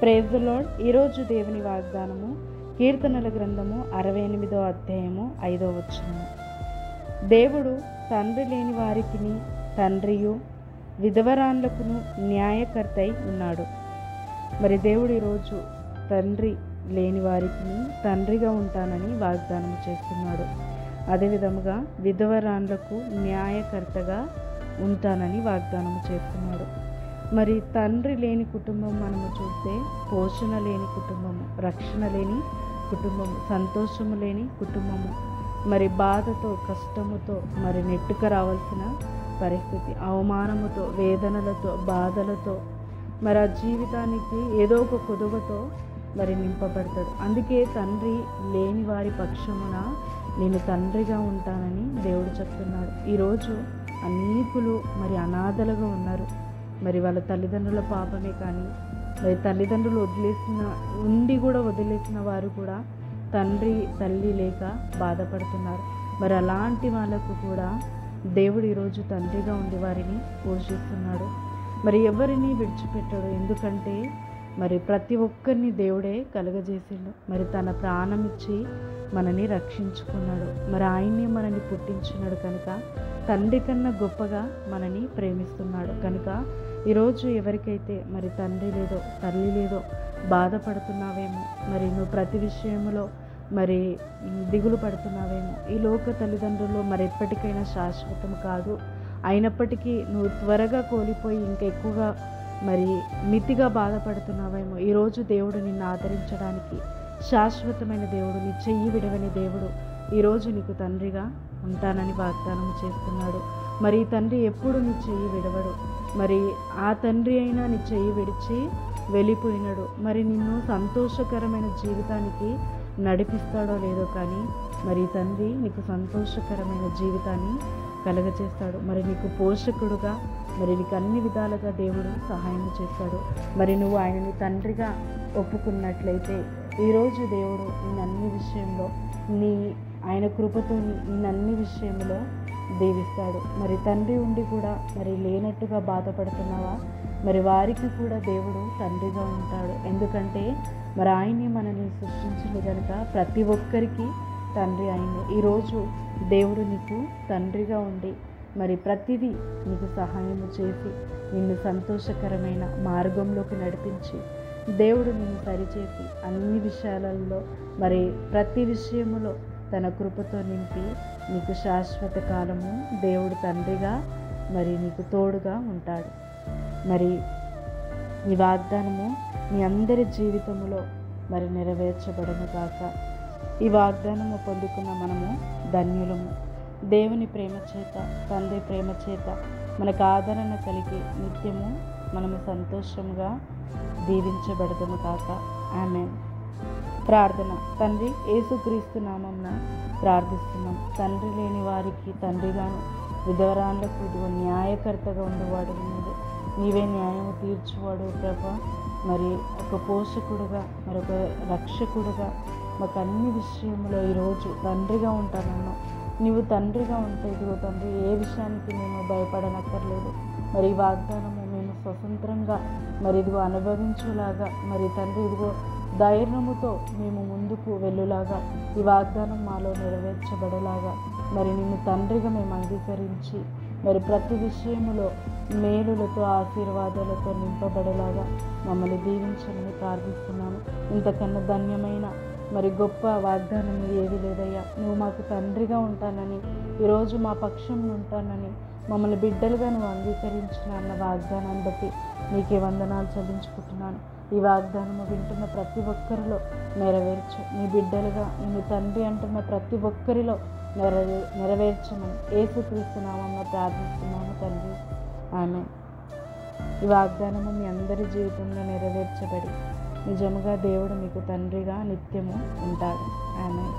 Praise the lord. ఈరోజు దేవుని వాగ్దానము కీర్తనల గ్రంథము 68వ అధ్యాయము 5వ వచనము. దేవుడు తండ్రి లేని వారికి తండ్రియు విధవరాండ్లకును న్యాయకర్తై ఉన్నాడు. మరి దేవుడు ఈరోజు తండ్రి లేని వారికి తండ్రిగా ఉంటానని వాగ్దానం చేస్తున్నాడు. అదేవిధముగా విధవరాండ్లకు న్యాయకర్తగా ఉంటానని వాగ్దానం చేస్తున్నాడు. మరి తండ్రి లేని కుటుంబం మనము చూస్తే పోషణ లేని కుటుంబము, రక్షణ లేని కుటుంబము, సంతోషము లేని కుటుంబము, మరి బాధతో కష్టముతో మరి నెట్టుకు రావాల్సిన పరిస్థితి, అవమానముతో వేదనలతో బాధలతో మరి ఆ జీవితానికి ఏదో ఒక కొదువతో మరి నింపబడతాడు. అందుకే తండ్రి లేని వారి పక్షమున నేను తండ్రిగా ఉంటానని దేవుడు చెప్తున్నాడు. ఈరోజు అనేకులు మరి అనాథలుగా ఉన్నారు. మరి వాళ్ళ తల్లిదండ్రుల పాపమే కానీ మరి తల్లిదండ్రులు వదిలేసిన వారు కూడా తండ్రి తల్లి లేక బాధపడుతున్నారు. మరి అలాంటి వాళ్ళకు కూడా దేవుడు ఈరోజు తండ్రిగా ఉండి వారిని పోషిస్తున్నాడు. మరి ఎవరిని విడిచిపెట్టాడు. ఎందుకంటే మరి ప్రతి ఒక్కరిని దేవుడే కలుగజేసిండు. మరి తన ప్రాణం ఇచ్చి మనని రక్షించుకున్నాడు. మరి ఆయన్నే మనని పుట్టించున్నాడు కనుక తండ్రి కన్నా గొప్పగా మనని ప్రేమిస్తున్నాడు. కనుక ఈరోజు ఎవరికైతే మరి తండ్రి లేదో తల్లి లేదో బాధపడుతున్నావేమో, మరి నువ్వు ప్రతి విషయంలో మరి దిగులు పడుతున్నావేమో, ఈ లోక తల్లిదండ్రులు మరి ఎప్పటికైనా శాశ్వతం కాదు, అయినప్పటికీ నువ్వు త్వరగా కోల్పోయి ఇంకెక్కువగా మరి మితిగా బాధపడుతున్నావేమో, ఈరోజు దేవుడు నిన్ను ఆదరించడానికి శాశ్వతమైన దేవుడు, నీ చెయ్యి విడవని దేవుడు ఈరోజు నీకు తండ్రిగా ఉంటానని వాగ్దానం చేస్తున్నాడు. మరి ఈ తండ్రి ఎప్పుడు నీ చెయ్యి విడవడు. మరి ఆ తండ్రి అయినా నీ చెయ్యి విడిచి వెళ్ళిపోయినాడు. మరి నిన్ను సంతోషకరమైన జీవితానికి నడిపిస్తాడో లేదో కానీ మరి ఈ తండ్రి నీకు సంతోషకరమైన జీవితాన్ని కలగచేస్తాడు. మరి నీకు పోషకుడుగా మరి నీకు అన్ని విధాలుగా దేవుడు సహాయం చేస్తాడు. మరి నువ్వు ఆయనని తండ్రిగా ఒప్పుకున్నట్లయితే ఈరోజు దేవుడు నిన్ను అన్ని విషయంలో ఆయన కృపతో నిన్ను అన్ని విషయంలో దీవిస్తాడు. మరి తండ్రి ఉండి కూడా మరి లేనట్టుగా బాధపడుతున్నావా, మరి వారికి కూడా దేవుడు తండ్రిగా ఉంటాడు. ఎందుకంటే మరి ఆయన్ని మనల్ని సృష్టించింది కనుక ప్రతి ఒక్కరికి తండ్రి ఆయనే. ఈరోజు దేవుడు నీకు తండ్రిగా ఉండి మరి ప్రతిదీ నీకు సహాయం చేసి నిన్ను సంతోషకరమైన మార్గంలోకి నడిపించి దేవుడు నిన్ను సరిచేసి అన్ని విషయాలలో మరి ప్రతి విషయములో తన కృపతో నింపి నీకు శాశ్వత కాలము దేవుడు తండ్రిగా మరి నీకు తోడుగా ఉంటాడు. మరి ఈ వాగ్దానము మీ అందరి జీవితంలో మరి నెరవేర్చబడను కాక. ఈ వాగ్దానము పొందుకున్న మనము ధన్యులము. దేవుని ప్రేమ చేత తండ్రి ప్రేమ చేత మనకు ఆదరణ కలిగి నిత్యము మనము సంతోషంగా దీవించబడదుము కాక. ఆమేన్. ప్రార్థన. తండ్రి, యేసుక్రీస్తు నామమున ప్రార్థిస్తున్నాం. తండ్రి లేని వారికి తండ్రిగాను విధవరాండ్లకు న్యాయకర్తగా ఉండేవాడు నీవే న్యాయము తీర్చువాడు ప్రభా. మరి ఒక పోషకుడుగా మరొక రక్షకుడుగా మాకు అన్ని విషయంలో ఈరోజు తండ్రిగా ఉంటానన్నా నీవు తండ్రిగా ఉంటే ఇదిగో తండ్రి ఏ విషయానికి మేము భయపడనక్కర్లేదు. మరి ఈ వాగ్దానము మేము స్వతంత్రంగా మరి ఇదిగో అనుభవించులాగా మరి తండ్రి ఇదిగో ధైర్యముతో మేము ముందుకు వెళ్ళులాగా ఈ వాగ్దానం మాలో నెరవేర్చబడేలాగా మరి నిన్ను తండ్రిగా మేము అంగీకరించి మరి ప్రతి విషయములో మేలులతో ఆశీర్వాదాలతో నింపబడేలాగా మమ్మల్ని దీవించమని ప్రార్థిస్తున్నాను. ఇంతకన్నా ధన్యమైన మరి గొప్ప వాగ్దానం ఏది లేదయ్యా. నువ్వు మాకు తండ్రిగా ఉంటానని, ఈరోజు మా పక్షం ఉంటానని, మమ్మల్ని బిడ్డలుగా నువ్వు అంగీకరించిన అన్న వాగ్దానాన్ని బట్టి నీకే వందనాలు చెల్లించుకుంటున్నాను. ఈ వాగ్దానము వింటున్న ప్రతి ఒక్కరిలో నెరవేర్చు. నీ బిడ్డలుగా నిన్ను తండ్రి అంటున్న ప్రతి ఒక్కరిలో నెరవేర్చమని యేసుక్రీస్తు నామమున ప్రార్థిస్తున్నాను తండ్రి. ఆమేన్. ఈ వాగ్దానము మీ అందరి జీవితంలో నెరవేర్చబడి నిజముగా దేవుడు మీకు తండ్రిగా నిత్యము ఉంటాడు. ఆమేన్.